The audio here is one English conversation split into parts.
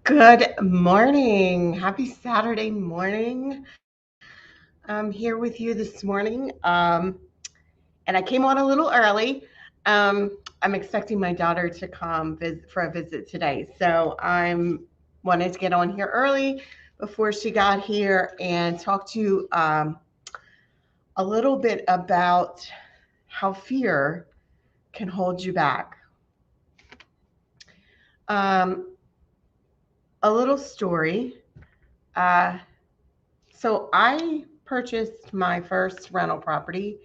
Good morning. Happy Saturday morning. I'm here with you this morning. And I came on a little early. I'm expecting my daughter to come for a visit today. So I'm wanted to get on here early before she got here and talk to you a little bit about how fear can hold you back. Um, a little story. Uh, So I purchased my first rental property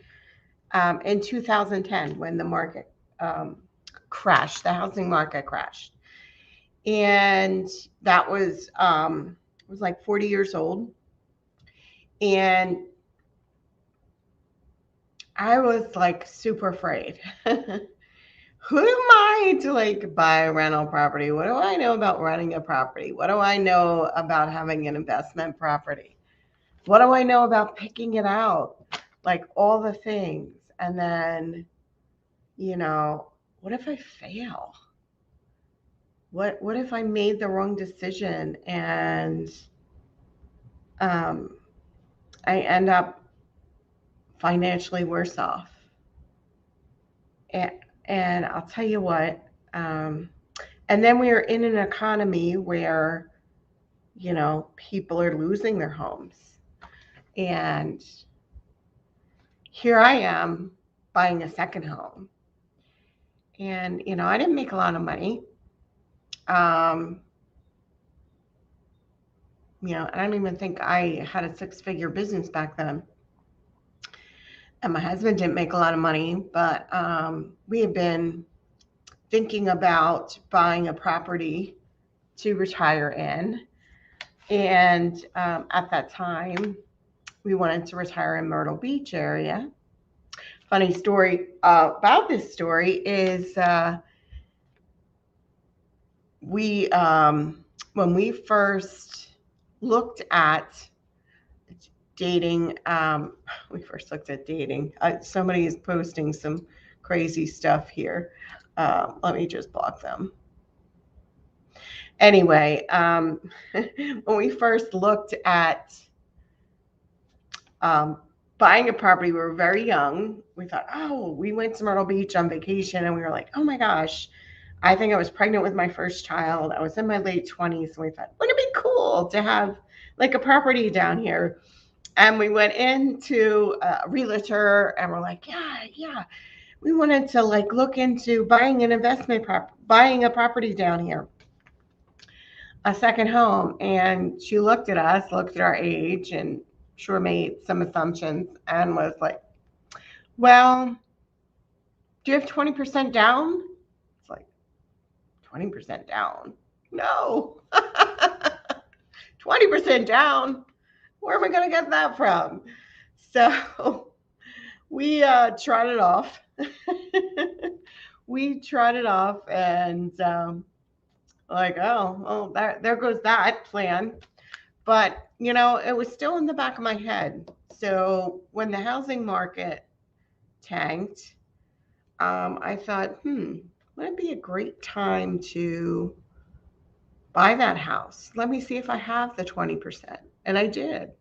in 2010 when the market crashed, the housing market crashed, and that was like 40 years old, and I was like super afraid. Who am I to like buy a rental property? What do I know about renting a property? What do I know about having an investment property? What do I know about picking it out? Like all the things. And then, what if I fail? What if I made the wrong decision and um, I end up financially worse off? And, and I'll tell you what. Um, and then we are in an economy where, people are losing their homes. And here I am buying a second home. And, I didn't make a lot of money. Um, I don't even think I had a six-figure business back then. And my husband didn't make a lot of money, but we had been thinking about buying a property to retire in. And at that time, we wanted to retire in Myrtle Beach area. Funny story about this story is we when we first looked at dating, we first looked at dating. Somebody is posting some crazy stuff here. Let me just block them. Anyway, when we first looked at um, buying a property, we were very young. We thought, oh, we went to Myrtle Beach on vacation and we were like, oh my gosh, I think I was pregnant with my first child. I was in my late 20s. And we thought, wouldn't it be cool to have like a property down here? And we went into a realtor and we're like, yeah, we wanted to like look into buying an buying a property down here, a second home. And she looked at us, looked at our age, and sure made some assumptions and was like, well, do you have 20% down? It's like, 20% down? No. 20% down? Where am I going to get that from? So we tried it off. We tried it off and like, oh, well, there goes that plan. But, it was still in the back of my head. So when the housing market tanked, I thought, would it be a great time to buy that house? Let me see if I have the 20%. And I did.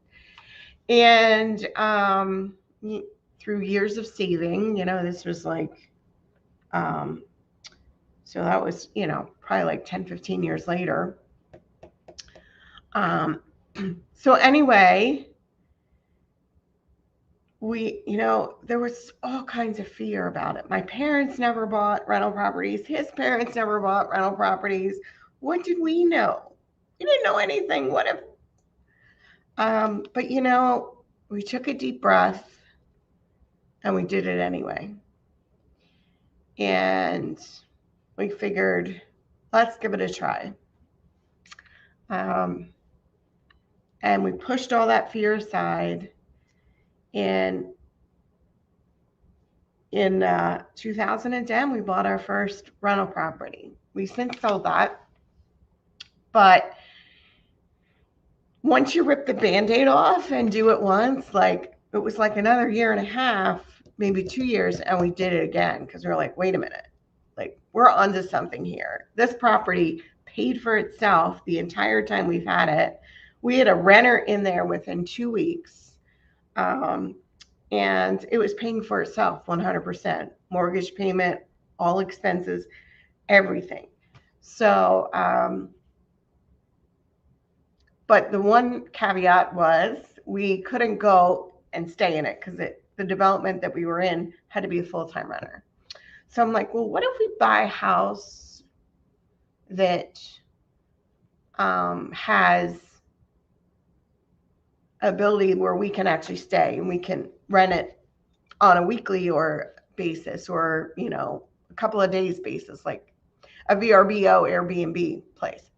And through years of saving, this was like, um, so that was, probably like 10, 15 years later. Um, so anyway, there was all kinds of fear about it. My parents never bought rental properties. His parents never bought rental properties. What did we know? We didn't know anything. What if, but we took a deep breath and we did it anyway. And we figured, let's give it a try. And we pushed all that fear aside. And in 2010, we bought our first rental property. We since sold that. But once you rip the Band-Aid off and do it once, like it was like another year and a half, maybe 2 years, and we did it again because we were like, wait a minute, like we're onto something here. This property paid for itself the entire time we've had it. We had a renter in there within 2 weeks. Um, and it was paying for itself 100%. Mortgage payment, all expenses, everything. So, but the one caveat was we couldn't go and stay in it because the development that we were in had to be a full-time renter. So I'm like, well, what if we buy a house that has ability where we can actually stay and we can rent it on a weekly or basis, or a couple of days basis, like a VRBO Airbnb place.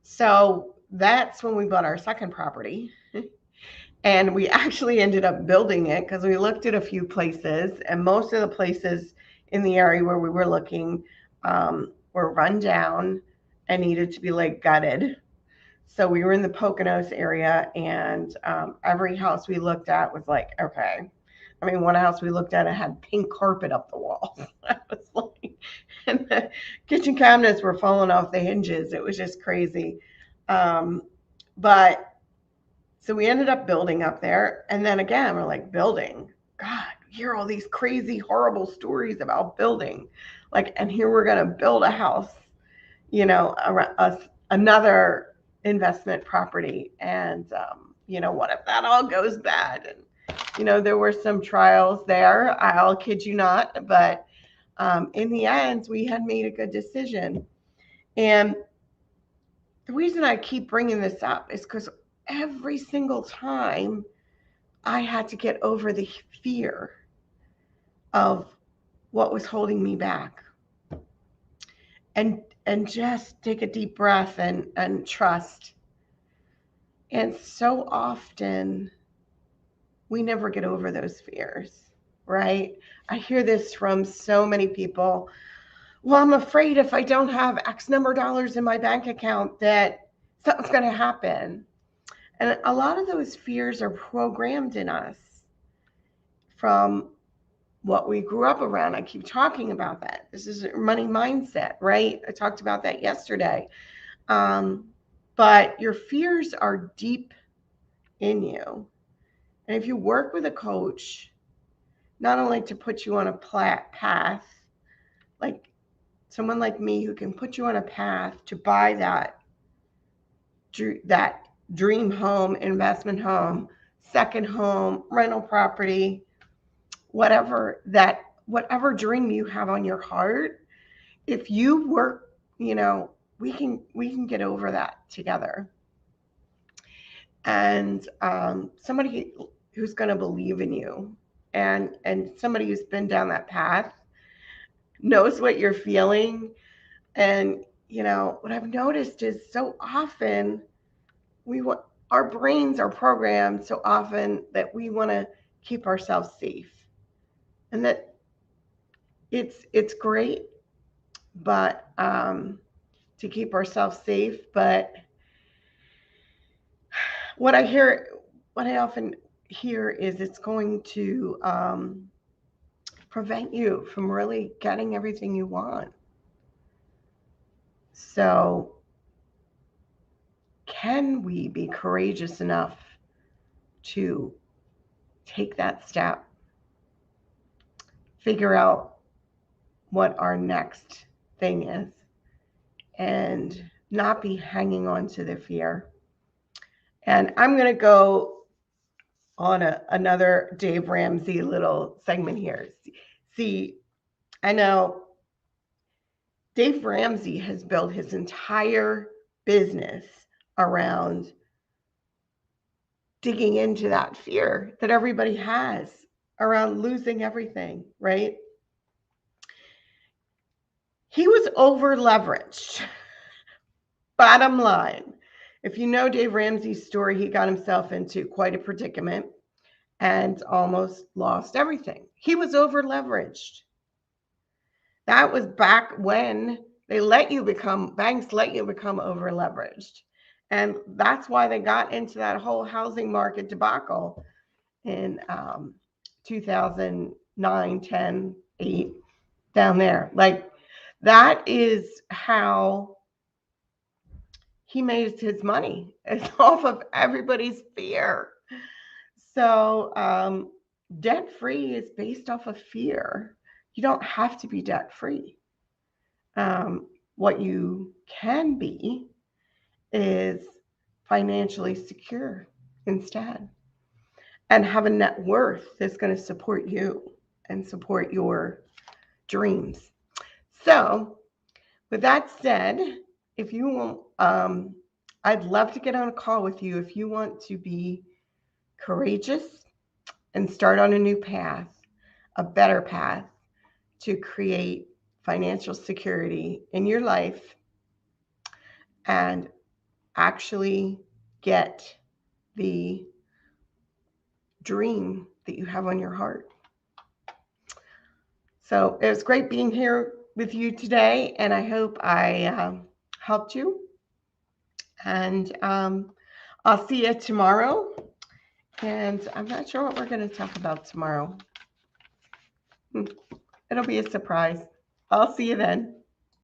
So that's when we bought our second property. And we actually ended up building it because we looked at a few places, and most of the places in the area where we were looking were run down and needed to be like gutted. So we were in the Poconos area, and every house we looked at was like, okay. I mean, one house we looked at, it had pink carpet up the walls. I was like, and the kitchen cabinets were falling off the hinges. It was just crazy. But so we ended up building up there. And then again, we're like, building. God, you hear all these crazy, horrible stories about building. Like, and here we're going to build a house, another investment property. And, what if that all goes bad? And, there were some trials there. I'll kid you not. But in the end, we had made a good decision. And the reason I keep bringing this up is because every single time I had to get over the fear of what was holding me back, and just take a deep breath and trust. And so often we never get over those fears, right? I hear this from so many people. Well, I'm afraid if I don't have X number of dollars in my bank account that something's going to happen. And a lot of those fears are programmed in us from what we grew up around. I keep talking about that. This is a money mindset, right? I talked about that yesterday. But your fears are deep in you. And if you work with a coach, not only to put you on a path, like someone like me who can put you on a path to buy that dream home, investment home, second home, rental property, whatever dream you have on your heart, if you work, we can get over that together. And somebody who's going to believe in you, and somebody who's been down that path, knows what you're feeling. And what I've noticed is so often our brains are programmed so often that we want to keep ourselves safe, and that it's great, but to keep ourselves safe. But what I often hear is it's going to prevent you from really getting everything you want. So can we be courageous enough to take that step, figure out what our next thing is, and not be hanging on to the fear? And I'm going to go on another Dave Ramsey little segment here. See, I know Dave Ramsey has built his entire business around digging into that fear that everybody has around losing everything, right? He was over leveraged. Bottom line, if you know Dave Ramsey's story, he got himself into quite a predicament and almost lost everything. He was over leveraged. That was back when banks let you become over leveraged. And that's why they got into that whole housing market debacle in 2009, 10, 8, down there. Like, that is how he made his money. It's off of everybody's fear. So debt free is based off of fear. You don't have to be debt free. What you can be is financially secure instead, and have a net worth that's going to support you and support your dreams. So, with that said, if you want, I'd love to get on a call with you if you want to be courageous and start on a new path, a better path to create financial security in your life and actually get the dream that you have on your heart. So it was great being here with you today, and I hope I helped you. And I'll see you tomorrow. And I'm not sure what we're going to talk about tomorrow. It'll be a surprise. I'll see you then.